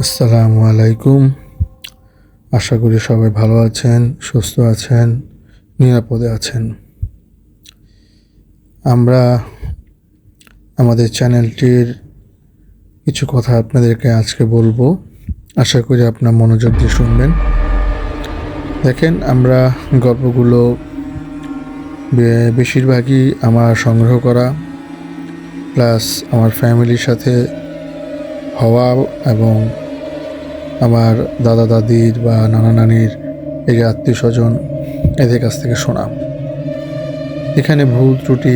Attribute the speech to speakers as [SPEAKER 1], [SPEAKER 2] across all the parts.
[SPEAKER 1] আসসালামু আলাইকুম। আশা করি সবাই ভালো আছেন, সুস্থ আছেন, নিরাপদে আছেন। আমরা আমাদের চ্যানেলটির কিছু কথা আপনাদেরকে আজকে বলবো। আশা করি আপনার মনোযোগ দিয়ে শুনবেন। দেখেন, আমরা গল্পগুলো বেশিরভাগই আমার সংগ্রহ করা, প্লাস আমার ফ্যামিলির সাথে হওয়া এবং আমার দাদা দাদির বা নানা নানির এই আত্মীয় স্বজন এদের কাছ থেকে শোনা। এখানে ভুল ত্রুটি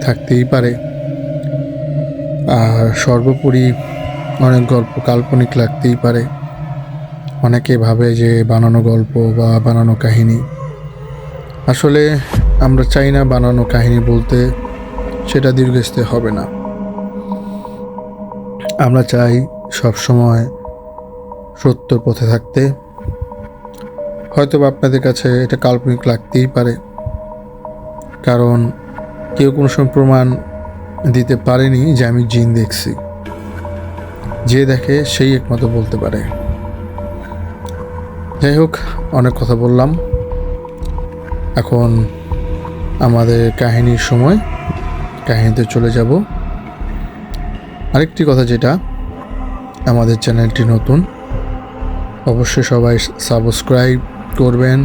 [SPEAKER 1] থাকতেই পারে, আর সর্বোপরি অনেক গল্প কাল্পনিক লাগতেই পারে। অনেকে ভাবে যে বানানো গল্প বা বানানো কাহিনী। আসলে আমরা চাই না বানানো কাহিনী বলতে সেটা দীর্ঘস্থায়ী হবে না। আমরা চাই সবসময় সত্যর পথে থাকতে। হয়তো আপনাদের কাছে এটা কাল্পনিক লাগতেই পারে, কারণ কেউ কোনো সময় প্রমাণ দিতে পারেনি যে আমি জিন দেখছি। যে দেখে সেই একমাত্র বলতে পারে। যাই হোক, অনেক কথা বললাম। এখন আমাদের কাহিনীর সময়, কাহিনীতে চলে যাব। আরেকটি কথা, যেটা আমাদের চ্যানেলটি নতুন, অবশ্যই সবাই সাবস্ক্রাইব করবেন,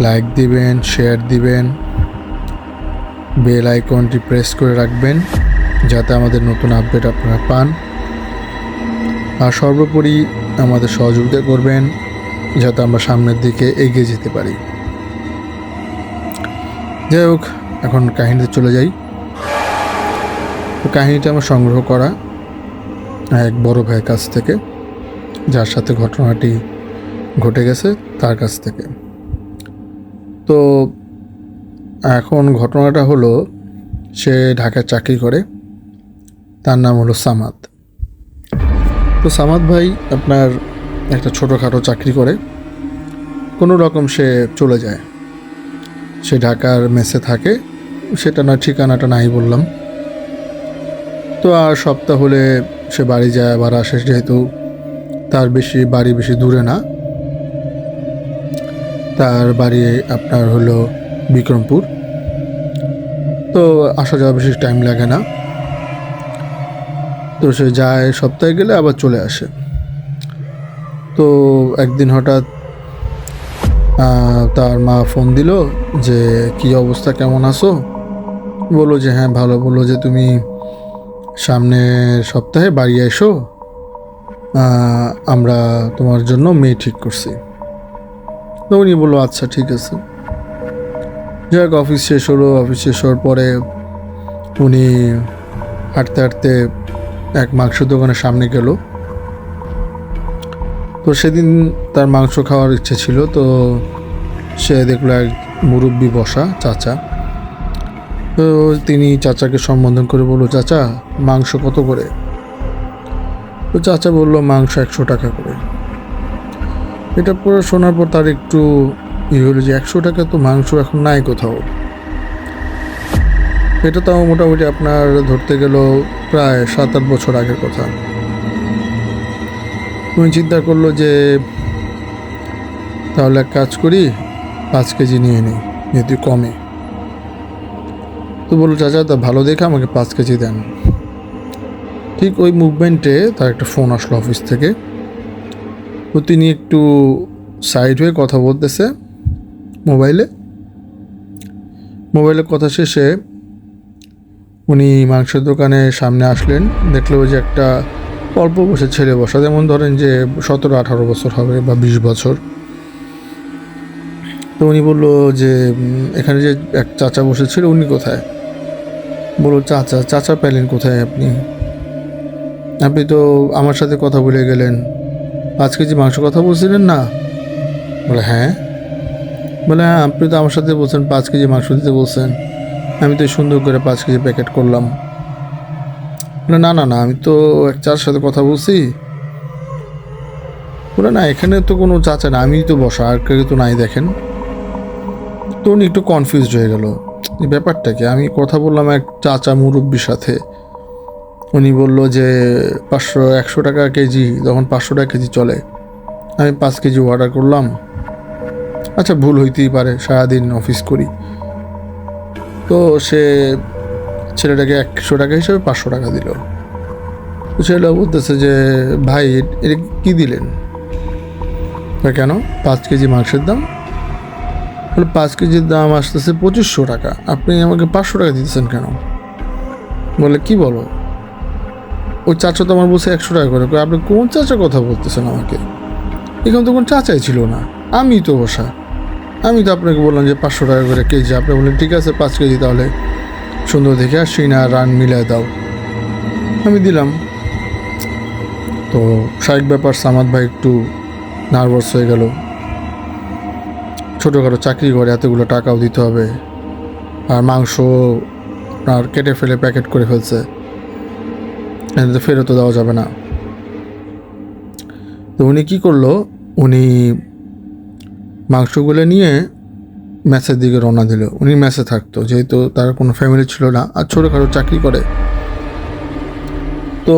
[SPEAKER 1] লাইক দিবেন, শেয়ার দিবেন, বেল আইকনটি প্রেস করে রাখবেন যাতে আমাদের নতুন আপডেট আপনারা পান। আর সর্বোপরি আমাদের সহযোগিতা করবেন যাতে আমরা সামনের দিকে এগিয়ে যেতে পারি। যাই হোক, এখন কাহিনীতে চলে যাই। তো কাহিনীটা আমার সংগ্রহ করা এক বড় ভাইয়ের কাছ থেকে, যার সাথে ঘটনাটি ঘটে গেছে তার কাছ থেকে। তো এখন ঘটনাটা হলো, সে ঢাকায় চাকরি করে, তার নাম হলো সামাদ। তো সামাদ ভাই আপনার একটা ছোটোখাটো চাকরি করে, কোনো রকম সে চলে যায়। সে ঢাকার মেসে থাকে, সেটা না ঠিকানাটা নাই বললাম। তো আর সপ্তাহ হলে সে বাড়ি যায়, আবার আসে, যেহেতু তার বাড়ি বেশি দূরে না। তার বাড়ি আপনার হলো বিক্রমপুর। তো আসা যাওয়া বেশি টাইম লাগে না। তো সে যায়, সপ্তাহে গেলে আবার চলে আসে। তো একদিন হঠাৎ তার মা ফোন দিল যে কি অবস্থা, কেমন আছো। বললো যে হ্যাঁ ভালো। বললো যে তুমি সামনের সপ্তাহে বাড়ি এসো, আমরা তোমার জন্য মেয়ে ঠিক করছি। তো উনি বললো আচ্ছা ঠিক আছে। যাই হোক, অফিস শেষ হলো। অফিস শেষ হওয়ার পরে উনি হাঁটতে হাঁটতে এক মাংস দোকানের সামনে গেল। তো সেদিন তার মাংস খাওয়ার ইচ্ছে ছিল। তো সে দেখলো এক মুরব্বি বসা চাচা। তো তিনি চাচাকে সম্বোধন করে বলল, চাচা মাংস কত করে? তো চাচা বলল, মাংস 100 টাকা করে। এটা পরে শোনার পর তার একটু হলো যে 100 টাকা তো মাংস এখন নাই কোথাও। এটা তাও মোটামুটি আপনার ধরতে গেল প্রায় 7-8 বছর আগের কথা। তুমি চিন্তা করলো যে তাহলে এক কাজ করি, 5 কেজি নিয়ে নিই, যেহেতু কমে। তো বললো, চাচা তা ভালো দেখে আমাকে 5 কেজি দেন। ঠিক ওই মুভমেন্টে তার একটা ফোন আসলো অফিস থেকে। তো তিনি একটু সাইড হয়ে কথা বলতেছে মোবাইলে কথা শেষে উনি মাংসের দোকানের সামনে আসলেন। দেখলো যে একটা অল্প বয়সের ছেলে বসা, যেমন ধরেন যে 17-18 বছর হবে বা 20 বছর। তো উনি বললো যে এখানে যে এক চাচা বসেছিল উনি কোথায়? বললো, চাচা পেলেন কোথায় আপনি? আপনি তো আমার সাথে কথা বলে গেলেন, 5 কেজি মাংস কথা বলছিলেন না? বলে হ্যাঁ। বলে হ্যাঁ, আপনি তো আমার সাথে বলছেন 5 কেজি মাংস দিতে বলছেন, আমি তো সুন্দর করে 5 কেজি প্যাকেট করলাম। বলে না না না, আমি তো এক চাচার সাথে কথা বলছি। বলে না, এখানে তো কোনো চাচা না, আমি তো বসা, আর কেউ তো নাই দেখেন। তো উনি একটু কনফিউজড হয়ে গেল, এই ব্যাপারটা কি, আমি কথা বললাম এক চাচা মুরব্বির সাথে, উনি বলল যে 100 টাকা কেজি, তখন 500 টাকা কেজি চলে। আমি 5 কেজি অর্ডার করলাম। আচ্ছা, ভুল হইতেই পারে, সারাদিন অফিস করি। তো সে ছেলেটাকে 100 টাকা হিসেবে 500 টাকা দিল। তো ছেলেটা বলতেছে যে ভাই এটা কী দিলেন? কেন? 5 কেজি মাংসের দাম। বলে 5 কেজির দাম আসতেছে 2500 টাকা, আপনি আমাকে 500 টাকা দিতেছেন কেন? বলে কি বলো? ওই চাচা তো আমার বলছে 100 টাকা করে। আপনি কোন চাচার কথা বলতেছেন আমাকে? এখানে তো কোনো চাচাই ছিল না, আমি তো বসা। আমি তো আপনাকে বললাম যে 500 টাকা করে কেজি। আপনি বললেন ঠিক আছে 5 কেজি, তাহলে সুন্দর দেখে আর সিনা রান মিলায় দাও। আমি দিলাম। তো স্বাভাবিক ব্যাপার, সামাদ ভাই একটু নার্ভাস হয়ে গেল। ছোটোখাটো চাকরি করে এতগুলো টাকাও দিতে হবে, আর মাংস আপনার কেটে ফেলে প্যাকেট করে ফেলছে, এটা তো ফেরতও দেওয়া যাবে না। তো উনি কী করলো, উনি মাংসগুলো নিয়ে ম্যাচের দিকে রওনা দিল। উনি ম্যাচে থাকতো, যেহেতু তার কোনো ফ্যামিলি ছিল না আর ছোটোখাটো চাকরি করে। তো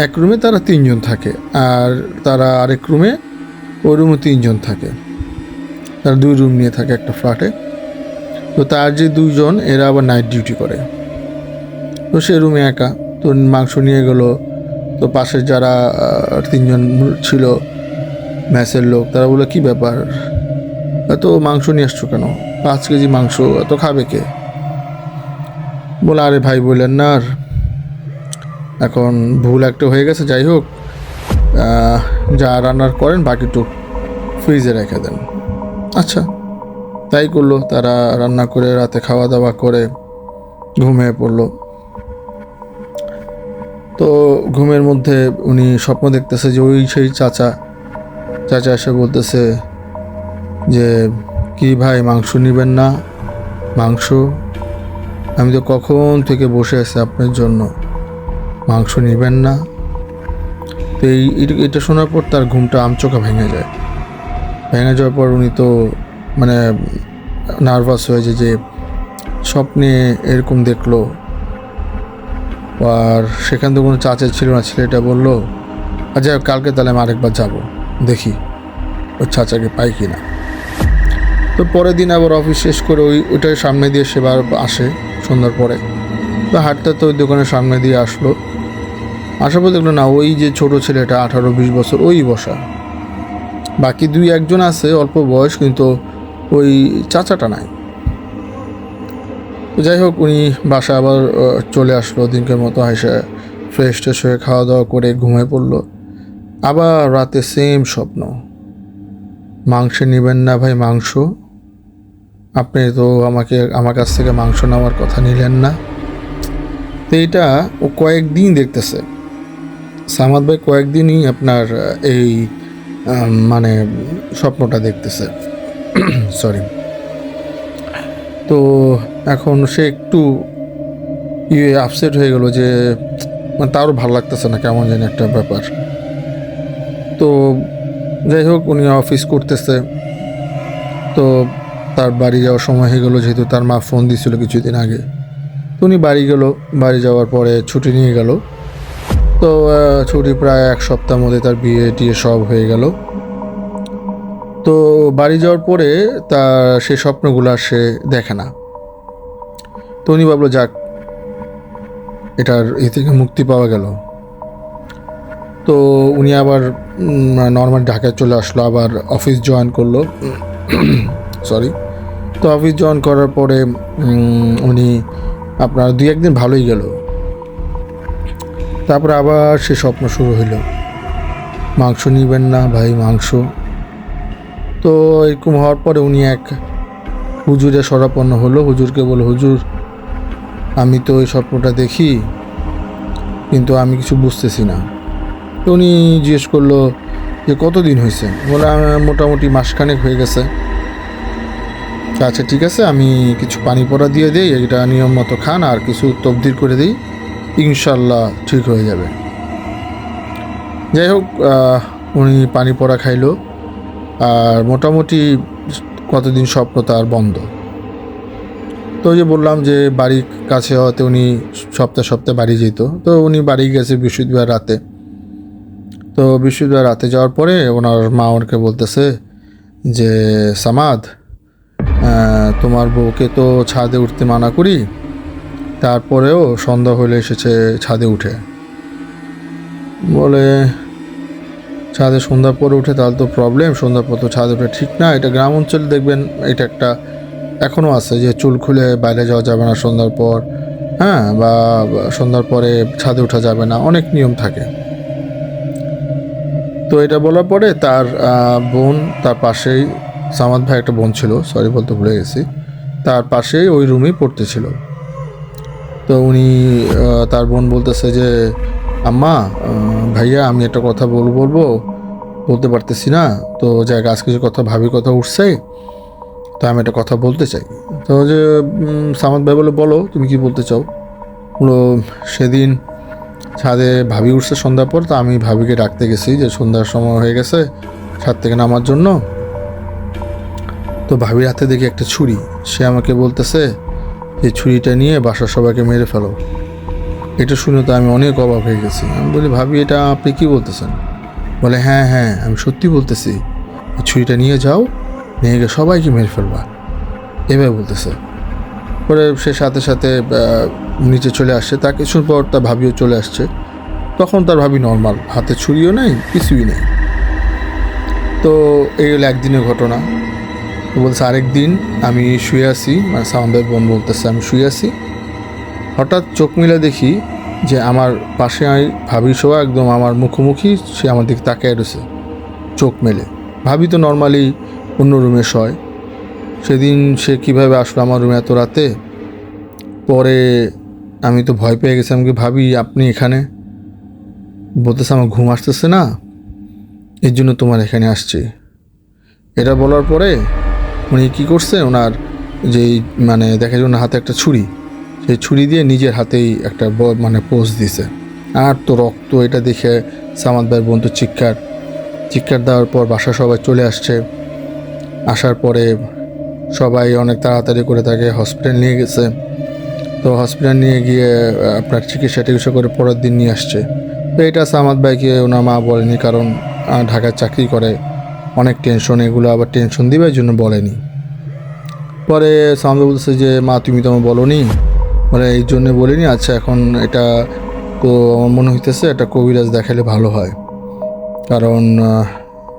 [SPEAKER 1] এক রুমে তারা 3 জন থাকে, আর তারা আরেক রুমে, ওই রুমে 3 জন থাকে। তারা 2 রুম নিয়ে থাকে একটা ফ্ল্যাটে। তো তার যে 2 জন, এরা আবার নাইট ডিউটি করে। তো সে রুমে একা। তো মাংস নিয়ে গেল। তো পাশের যারা 3 জন ছিল ম্যাচের লোক, তারা বলে কী ব্যাপার, এত মাংস নিয়ে আসছো কেন? 5 কেজি মাংস এত খাবে কে? বলে আরে ভাই বললেন না, আর এখন ভুল একটা হয়ে গেছে, যাই হোক, যা রান্নার করেন বাকিটুক ফ্রিজে রেখে দেন। আচ্ছা, তাই করলো। তারা রান্না করে রাতে খাওয়া দাওয়া করে ঘুমিয়ে পড়লো। তো ঘুমের মধ্যে উনি স্বপ্ন দেখতেছে যে ওই সেই চাচা এসে বলতেছে যে কি ভাই মাংস নেবেন না? মাংস, আমি তো কখন থেকে বসে আছি আপনার জন্য, মাংস নেবেন না? তো এটা শোনার পর তার ঘুমটা আমচোখা ভেঙে যায়। ভেঙে যাওয়ার পর উনি তো মানে নার্ভাস হয়ে যায় যে স্বপ্নে এরকম দেখলো। আর সেখান থেকে কোনো চাচা ছিল না। ছেলেটা বললো আচ্ছা কালকে তাহলে আমি আরেকবার যাবো, দেখি ওই চাচাকে পাই কি না। তো পরের দিন আবার অফিস শেষ করে ওইটার সামনে দিয়ে সেবার আসে সন্ধ্যার পরে। তো হাঁটতে তো ওই দোকানের সামনে দিয়ে আসলো। আসার পর দেখলো না, ওই যে ছোটো ছেলেটা 18-20 বছর ওই বসা। বাকি 2-1 জন আছে অল্প বয়স, কিন্তু ওই চাচাটা নাই। তো যাই হোক, উনি বাসা আবার চলে আসলো দিনকের মতো, হাসে ফ্রেশ ট্রেশ হয়ে খাওয়া দাওয়া করে ঘুমিয়ে পড়লো। আবার রাতে সেম স্বপ্ন, মাংস নেবেন না ভাই মাংস, আপনি তো আমার কাছ থেকে মাংস নেওয়ার কথা নিলেন না। তো এটা ও কয়েকদিন দেখতেছে, সামাদ ভাই কয়েকদিনই আপনার এই মানে স্বপ্নটা দেখতেছে। সরি। তো এখন সে একটু আপসেট হয়ে গেল যে মানে তারও ভালো লাগতেছে না, কেমন যেন একটা ব্যাপার। তো যাই হোক, উনি অফিস করতেছে। তো তার বাড়ি যাওয়ার সময় হয়ে গেলো, যেহেতু তার মা ফোন দিয়েছিল কিছুদিন আগে। তো উনি বাড়ি গেল। বাড়ি যাওয়ার পরে ছুটি নিয়ে গেল। তো ছুটি প্রায় 1 সপ্তাহের মধ্যে তার বিয়ে টিয়ে সব হয়ে গেল। তো বাড়ি যাওয়ার পরে তার সেই স্বপ্নগুলো সে দেখে না। তো উনি ভাবলো যাক, এটার থেকে মুক্তি পাওয়া গেল। তো উনি আবার নর্মাল ঢাকায় চলে আসলো, আবার অফিস জয়েন করলো। সরি। তো অফিস জয়েন করার পরে উনি আপনার 2-1 দিন ভালোই গেল। তারপরে আবার সে স্বপ্ন শুরু হইল, মাংস নিবেন না ভাই মাংস। তো এরকম হওয়ার পরে উনি এক হুজুরে শরণাপন্ন হলো। হুজুরকে বলল হুজুর, আমি তো ওই স্বপ্নটা দেখি, কিন্তু আমি কিছু বুঝতেছি না। তো উনি জিজ্ঞেস করলো যে কতদিন হয়েছে? বলে মোটামুটি মাসখানেক হয়ে গেছে। আচ্ছা ঠিক আছে, আমি কিছু পানি পড়া দিয়ে দিই, এটা নিয়ম মতো খান, আর কিছু তবদির করে দিই, ইনশাল্লাহ ঠিক হয়ে যাবে। যাই হোক, উনি পানি পড়া খাইলো, আর মোটামুটি কতদিন স্বপ্ন তার বন্ধ। তো তো ওই যে বললাম যে বাড়ির কাছে হতে উনি সপ্তাহে সপ্তাহে বাড়ি যেত, তো উনি বাড়ি গেছে বৃহস্পতিবার রাতে। তো বৃহস্পতিবার রাতে যাওয়ার পরে ওনার মা ওনাকে বলতেছে যে সামাদ, তোমার বউকে তো ছাদে উঠতে মানা করি, তারপরেও সন্ধ্যা হলে এসেছে ছাদে উঠে। বলে ছাদে সন্ধ্যার পরে উঠে তাহলে তো প্রবলেম, সন্ধ্যার পর তো ছাদে উঠে ঠিক না। এটা গ্রাম অঞ্চলে দেখবেন এটা একটা এখনও আছে যে চুল খুলে বাইরে যাওয়া যাবে না সন্ধ্যার পর, হ্যাঁ, বা সন্ধ্যার পরে ছাদে ওঠা যাবে না, অনেক নিয়ম থাকে। তো এটা বলার পরে তার বোন, তার পাশেই সামাদ ভাই একটা বোন ছিল, সরি বলতে ভুলে গেছি, তার পাশেই ওই রুমেই পড়তেছিল। তো উনি তার বোন বলতেছে যে আম্মা, ভাইয়া আমি একটা কথা বলতে পারতেছি না, তো যাক আজ কিছু কথা ভাবি কথা উঠছে, তো আমি একটা কথা বলতে চাই। তো যে সামাদ ভাই বলো তুমি কি বলতে চাও। বলো সেদিন ছাদে ভাবি উঠছে সন্ধ্যার পর, তো আমি ভাবিকে ডাকতে গেছি যে সন্ধ্যার সময় হয়ে গেছে ছাদ থেকে নামার জন্য। তো ভাবির হাতে দেখি একটা ছুরি, সে আমাকে বলতেছে এই ছুরিটা নিয়ে বাসার সবাইকে মেরে ফেলো। এটা শুনে তো আমি অনেক অবাক হয়ে গেছি। আমি বলি ভাবি এটা আপনি কি বলতেছেন। বলে হ্যাঁ হ্যাঁ আমি সত্যি বলতেছি, ছুরিটা নিয়ে যাও, নিয়ে গিয়ে সবাইকে মেরে ফেলবা, এভাবে বলতেছে। পরে সে সাথে সাথে নিচে চলে আসছে, তার কিছুর পর তার ভাবিও চলে আসছে। তখন তার ভাবি নর্মাল, হাতে ছুরিও নেই, কিছুই নেই। তো এই হলো একদিনের ঘটনা। তো বলছে আরেক দিন আমি শুয়ে আছি, মানে সামাদের বোন বলতেছে আমি শুয়ে আছি, হঠাৎ চোখ মিলে দেখি যে আমার পাশে আমি ভাবি শোয়া একদম আমার মুখোমুখি, সে আমার দিকে তাকায় রয়েছে চোখ মেলে। ভাবি তো নর্মালি অন্য রুমে শয়, সেদিন সে কীভাবে আসলো আমার রুমে এত রাতে। পরে আমি তো ভয় পেয়ে গেছি, আমাকে ভাবি আপনি এখানে, বলতেছে আমার ঘুম আসতেছে না, এর জন্য তোমার এখানে আসছি। এটা বলার পরে উনি কী করছে, ওনার যেই মানে দেখা যায় ওনার হাতে একটা ছুরি, সেই ছুরি দিয়ে নিজের হাতেই একটা মানে পোজ দিছে। আর তো রক্ত, এটা দেখে সামাদ ভাইয়ের বন্ধু চিৎকার দেওয়ার পর বাসা সবাই চলে আসছে। আসার পরে সবাই অনেক তাড়াতাড়ি করে তাকে হসপিটাল নিয়ে গেছে। তো হসপিটাল নিয়ে গিয়ে আপনার চিকিৎসা করে পরের দিন নিয়ে আসছে। তো এটা সামাদ ভাইকে ওনার মা বলেনি, কারণ ঢাকায় চাকরি করে, অনেক টেনশন, এগুলো আবার টেনশন দিবে, এই জন্য বলেনি। পরে সামাদ ভাই বলছে যে মা তুমি তো আমার বলোনি। বলে এই জন্যে বলিনি, আচ্ছা এখন এটা তো আমার মনে হইতেছে এটা কবিরাজ দেখালে ভালো হয়, কারণ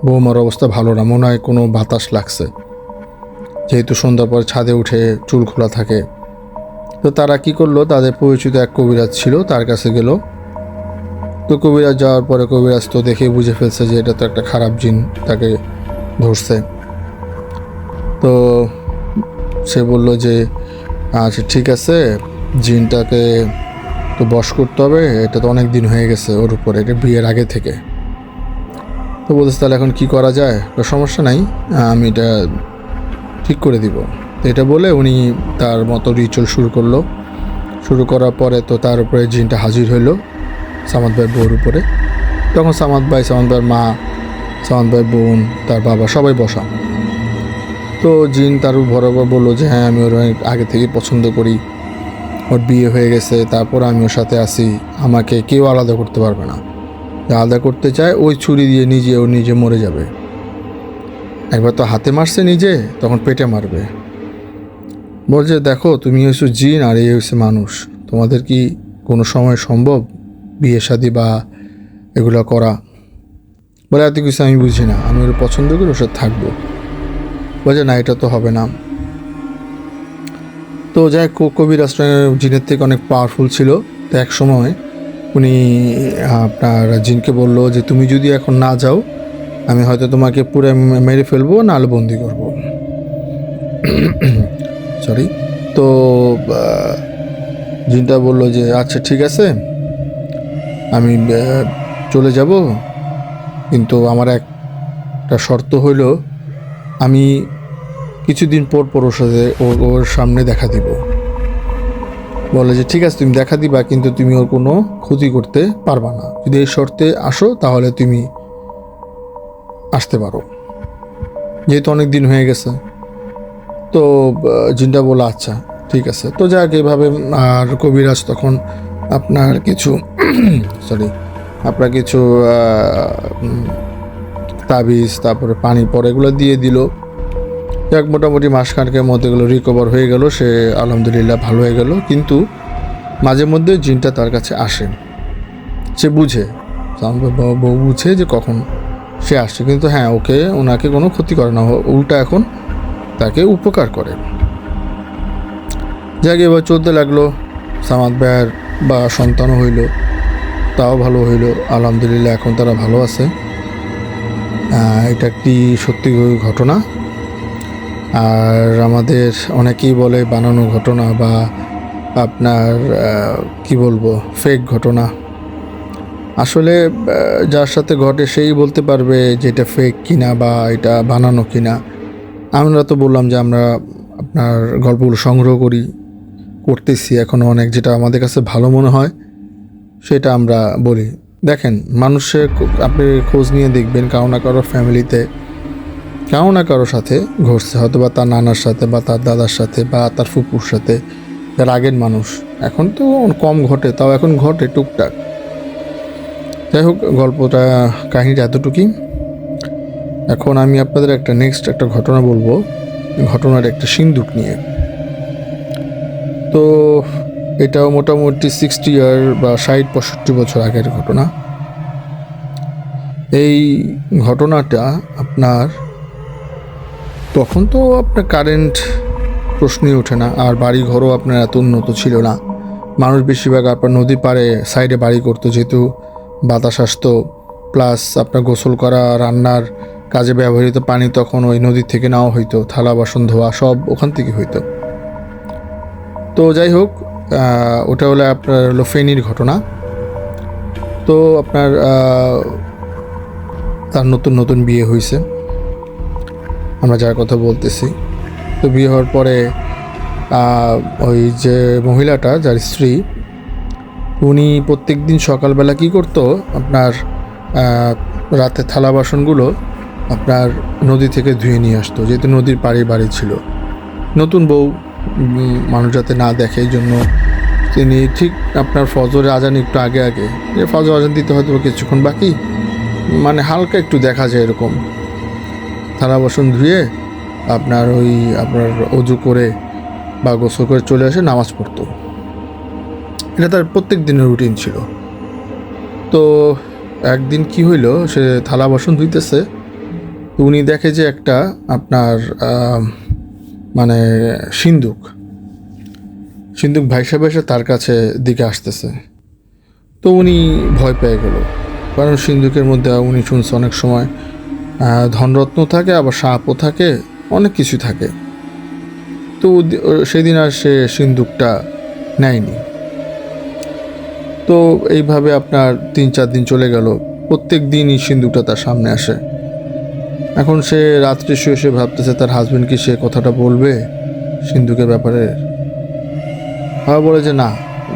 [SPEAKER 1] বৌমার অবস্থা ভালো না, মনে হয় কোনো বাতাস লাগছে, যেহেতু সন্ধ্যার পর ছাদে উঠে চুল খোলা থাকে। তো তারা কি করলো, তাদের পরিচিত এক কবিরাজ ছিল, তার কাছে গেল। তো কবিরাজ যাওয়ার পরে কবিরাজ তো দেখে বুঝে ফেলছে যে এটা তো একটা খারাপ জিন তাকে ধরছে। তো সে বলল যে আচ্ছা ঠিক আছে, জিনটাকে তো বশ করতে হবে, এটা তো অনেক দিন হয়ে গেছে ওর উপরে, এটা বিয়ের আগে থেকে। তো বলতেছে তাহলে এখন কি করা যায়। তো সমস্যা নাই, আমি এটা ঠিক করে দিব। এটা বলে উনি তার মতো রিচুয়াল শুরু করার পরে তো তার উপরে জিনটা হাজির হইল সামাদ ভাইয়ের বউর উপরে। তখন সামাদ ভাইয়ের মা, সামাদ ভাইয়ের বোন, তার বাবা সবাই বসা। তো জিন তার বরাবর বললো যে হ্যাঁ আমি ওর আগে থেকে পছন্দ করি, ওর বিয়ে হয়ে গেছে, তারপর আমি ওর সাথে আসি, আমাকে কেউ আলাদা করতে পারবে না, আলাদা করতে চায় ওই ছুরি দিয়ে নিজে মরে যাবে। একবার তো হাতে মারছে নিজে, তখন পেটে মারবে। বলছে দেখো তুমি হয়েছো জিন আর এই হয়েছে মানুষ, তোমাদের কি কোনো সময় সম্ভব বিয়ে শাদী বা এগুলো করা। বলে এত কিছু আমি বুঝি না, আমি ওর পছন্দ করি, ওর সাথে থাকবো। বলছে না এটা তো হবে না। তো যাই কবিরাজ জিনের থেকে অনেক পাওয়ারফুল ছিল। তো এক সময় উনি আপনার জিনকে বলল যে তুমি যদি এখন না যাও, আমি হয়তো তোমাকে পুরো মেরে ফেলবো, নাহলে বন্দি করবো। সরি। তো জিনটা বলল যে আচ্ছা ঠিক আছে, আমি চলে যাব, কিন্তু আমার একটা শর্ত হইল, আমি কিছুদিন পর ওর সাথে ওর সামনে দেখা দিব। বলে যে ঠিক আছে তুমি দেখা দিবা, কিন্তু তুমি ওর কোনো ক্ষতি করতে পারবা না, যদি এই শর্তে আসো তাহলে তুমি আসতে পারো, যেহেতু অনেক দিন হয়ে গেছে। তো জিনটা বলে আচ্ছা। ঠিক আছে, তো যাক এইভাবে। আর কবিরাজ তখন আপনার কিছু সরি আপনার কিছু তাবিজ, তারপরে পানি পরে এগুলো দিয়ে দিল। যাক, মোটামুটি মাসখানেকের মধ্যে এগুলো রিকভার হয়ে গেল, সে আলহামদুলিল্লাহ ভালো হয়ে গেল। কিন্তু মাঝে মধ্যে জিনটা তার কাছে আসে, সে বুঝে, বউ বুঝে যে কখন সে আসছে। কিন্তু হ্যাঁ, ওনাকে কোনো ক্ষতি করে না, উল্টা এখন তাকে উপকার করে। যাক, এবার চলতে লাগলো। সামাদ ভাইয়ের বা সন্তানও হইল, তাও ভালো হইল আলহামদুলিল্লাহ, এখন তারা ভালো আছে। এটা একটি সত্যি ঘটনা। আর আমাদের অনেকেই বলে বানানো ঘটনা বা আপনার কি বলবো, ফেক ঘটনা। আসলে যার সাথে ঘটে সেই বলতে পারবে যে এটা ফেক কিনা বা এটা বানানো কিনা। আমরা তো বললাম যে আমরা আপনার গল্পগুলো সংগ্রহ করতেছি এখনও অনেক, যেটা আমাদের কাছে ভালো মনে হয় সেটা আমরা বলি। দেখেন, মানুষের আপনি খোঁজ নিয়ে দেখবেন কারো না কারো ফ্যামিলিতে কারো না কারোর সাথে ঘটছে, হয়তো বা তার নানার সাথে বা তার দাদার সাথে বা তার ফুপুর সাথে, যার আগের মানুষ। এখন তো কম ঘটে, তাও এখন ঘটে টুকটাক। যাই হোক, গল্পটা কাহিনীটা এতটুকুই। এখন আমি আপনাদের নেক্সট একটা ঘটনা বলবো। ঘটনার একটা সিন্দুক নিয়ে। তো এটাও মোটামুটি 60 ইয়ার বা 60-65 বছর আগের ঘটনা। এই ঘটনাটা আপনার তখন তো আপনার কারেন্ট প্রশ্নই ওঠে না, আর বাড়ি ঘরও আপনার এত উন্নত ছিল না। মানুষ বেশিরভাগ আপনার নদীর পাড়ে সাইডে বাড়ি করতো, যেহেতু বাতাস আসতো, প্লাস আপনার গোসল করা, রান্নার কাজে ব্যবহৃত পানি তখন ওই নদীর থেকে নেওয়া হইতো, থালা বাসন ধোয়া সব ওখান থেকে হইতো। তো যাই হোক, ওটা হলো ফেনীর ঘটনা। তো আপনার তার নতুন নতুন বিয়ে হয়েছে, আমরা যার কথা বলতেছি। তো বিয়ে হওয়ার পরে ওই যে মহিলাটা, যার স্ত্রী, উনি প্রত্যেক দিন সকালবেলা কী করতো, আপনার রাতে থালা বাসনগুলো আপনার নদী থেকে ধুয়ে নিয়ে আসতো, যেহেতু নদীর পাড়ে বাড়ি ছিল। নতুন বউ, মানুষ যাতে না দেখে এই জন্য তিনি ঠিক আপনার ফজরের আজান একটু আগে আগে, যে ফজর আজান দিতে হয়তো কিছুক্ষণ বাকি, মানে হালকা একটু দেখা যায় এরকম, থালা বাসন ধুয়ে আপনার অজু করে বা গোসল করে চলে আসে নামাজ পড়তো। এটা তার প্রত্যেক দিনের রুটিন ছিল। তো একদিন কি হইল, সে থালা বাসন ধুইতেছে, তো উনি দেখে যে একটা আপনার মানে সিন্দুক ভাইসা ভাইসা তার কাছে দিকে আসতেছে। তো উনি ভয় পেয়ে গেল, কারণ সিন্দুকের মধ্যে উনি শুনছে অনেক সময় ধনরত্ন থাকে, আবার সাপও থাকে, অনেক কিছু থাকে। তো সেদিন আর সে সিন্দুকটা নেয়নি। তো এইভাবে আপনার 3-4 দিন চলে গেল, প্রত্যেক দিনই সিন্দুকটা তার সামনে আসে। এখন সে রাত্রে শুয়ে ভাবতেছে তার হাজবেন্ডকে সে কথাটা বলবে সিন্দুকের ব্যাপারে। বলে যে না,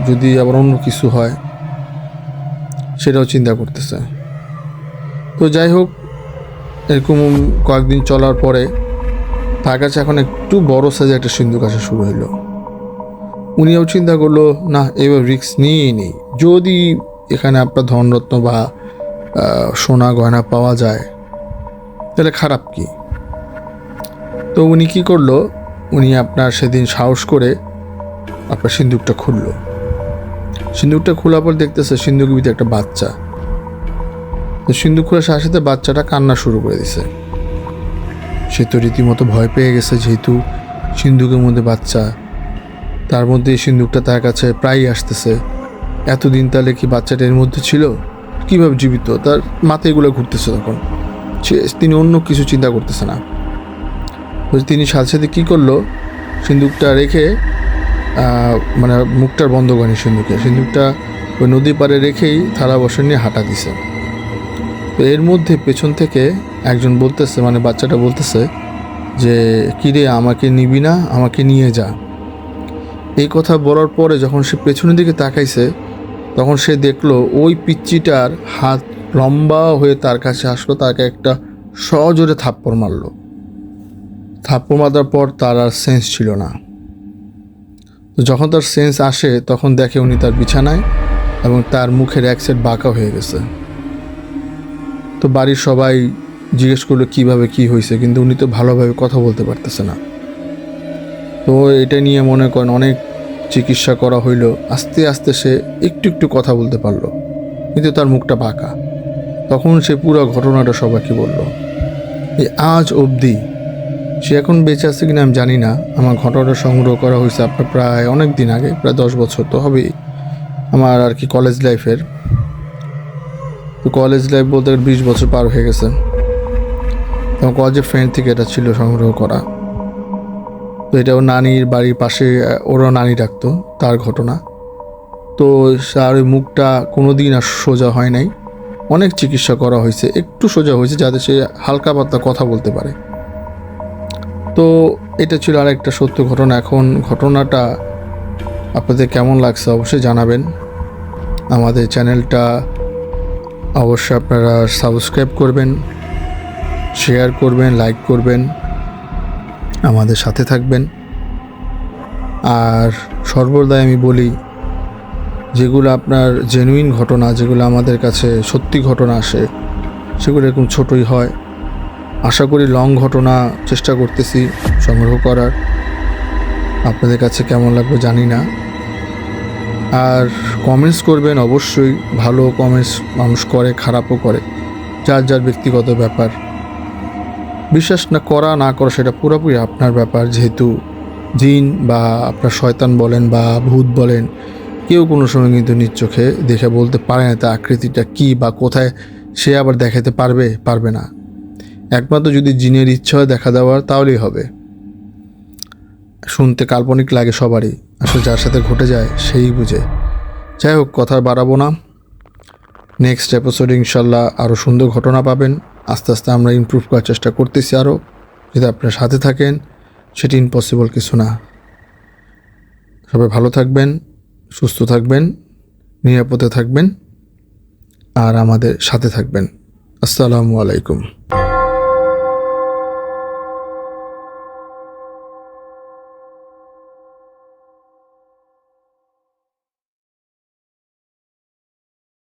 [SPEAKER 1] যদি আবার অন্য কিছু হয়, সেটাও চিন্তা করতেছে। তো যাই হোক, এরকম কয়েকদিন চলার পরে তার কাছে এখন একটু বড় সাইজে একটা সিন্দুক আসা শুরু হইলো। উনিও চিন্তা করলো, না, এবার রিস্ক নিয়েই নেই, যদি এখানে আপনার ধনরত্ন বা সোনা গয়না পাওয়া যায় তাহলে খারাপ কি। তো উনি কী করলো, উনি আপনার সেদিন সাহস করে আপনার সিন্দুকটা খুললো। সিন্দুকটা খোলার পর দেখতেছে সিন্দুকের ভিতরে একটা বাচ্চা। তো সিন্দুক খোলার সাথে সাথে বাচ্চাটা কান্না শুরু করে দিছে। সে তো রীতিমতো ভয় পেয়ে গেছে, যেহেতু সিন্দুকের মধ্যে বাচ্চা, তার মধ্যে এই সিন্দুকটা তার কাছে প্রায়ই আসতেছে। এতদিন তাহলে কি বাচ্চাটা এর মধ্যে ছিল, কীভাবে জীবিত, তার মাথায় এগুলো ঘুরতেছে। তখন তিনি অন্য কিছু চিন্তা করতেছে না। তিনি সাথে সাথে কী করলো, সিন্দুকটা রেখে মানে মুখটার বন্ধ করেনি সিন্দুকটা ওই নদী পাড়ে রেখেই থালা বাসন নিয়ে হাঁটা দিছে। তো এর মধ্যে পেছন থেকে একজন বলতেছে, মানে বাচ্চাটা বলতেছে যে, কিরে, আমাকে নিবি না, আমাকে নিয়ে যা। এই কথা বলার পরে যখন সে পেছনের দিকে তাকাইছে, তখন সে দেখলো ওই পিচ্চিটার হাত লম্বা হয়ে তার কাছে আসলো, তাকে একটা সজোরে থাপ্পড় মারলো। থাপ্পড় মারার পর তার আর সেন্স ছিল না। তো যখন তার সেন্স আসে তখন দেখে উনি তার বিছানায় এবং তার মুখের এক সাইড বাঁকা হয়ে গেছে। তো বাড়ির সবাই জিজ্ঞেস করলো কীভাবে কী হয়েছে, কিন্তু উনি তো ভালোভাবে কথা বলতে পারতেছে না। তো এটা নিয়ে মনে করেন অনেক চিকিৎসা করা হইলো, আস্তে আস্তে সে একটু একটু কথা বলতে পারলো, কিন্তু তার মুখটা বাঁকা। তখন সে পুরো ঘটনাটা সবাইকে বলল। এই আজ অবধি সে এখন বেঁচে আছে কিনা আমি জানি না। আমার ঘটনাটা সংগ্রহ করা হয়েছে আপনার প্রায় অনেক দিন আগে, প্রায় 10 বছর তো হবেই আমার আর কি কলেজ লাইফের। তো কলেজ লাইফ বলতে 20 বছর পার হয়ে গেছে। তখন কলেজের ফ্রেন্ড থেকে এটা ছিল সংগ্রহ করা। তো এটা ওর নানির বাড়ির পাশে, ওরা নানি ডাকতো, তার ঘটনা। তো তার ওই মুখটা কোনো দিন আর সোজা হয় নাই, অনেক চিকিৎসা করা হয়েছে, একটু সোজা হয়েছে যাতে সে হালকা পাতলা কথা বলতে পারে। তো এটা ছিল আর একটা সত্য ঘটনা। এখন ঘটনাটা আপনাদের কেমন লাগছে অবশ্যই জানাবেন। আমাদের চ্যানেলটা অবশ্যই আপনারা সাবস্ক্রাইব করবেন, শেয়ার করবেন, লাইক করবেন, আমাদের সাথে থাকবেন। আর সর্বদাই আমি বলি, যেগুলো আপনার জেনুইন ঘটনা, যেগুলো আমাদের কাছে সত্যি ঘটনা আসে, সেগুলো এরকম ছোটই হয়। আশা করি লং ঘটনা চেষ্টা করতেছি সংগ্রহ করার। আপনাদের কাছে কেমন লাগবে জানি না। আর কমেন্টস করবেন অবশ্যই, ভালো কমেন্টস মানুষ করে, খারাপও করে, যার যার ব্যক্তিগত ব্যাপার। বিশ্বাস না করা না করা সেটা পুরোপুরি আপনার ব্যাপার। যেহেতু জিন বা আপনার শয়তান বলেন বা ভূত বলেন, কেউ কোনো সময় কিন্তু নিজ চোখে দেখে বলতে পারে না তার আকৃতিটা কী বা কোথায় সে আবার দেখাতে পারবে না। একমাত্র যদি জিনের ইচ্ছা হয় দেখা দেওয়ার, তাহলেই হবে। শুনতে কাল্পনিক লাগে সবারই, আসলে যার সাথে ঘটে যায় সেই বুঝে। যাই হোক, কথা বাড়াবো না। নেক্সট এপিসোডে ইনশাল্লাহ আরও সুন্দর ঘটনা পাবেন। আস্তে আস্তে আমরা ইমপ্রুভ করার চেষ্টা করতেছি আরও। যদি আপনার সাথে থাকেন, সেটি ইম্পসিবল কিছু না। সবাই ভালো থাকবেন, সুস্থ থাকবেন, নিরাপদে থাকবেন, আর আমাদের সাথে থাকবেন। আসসালামু আলাইকুম।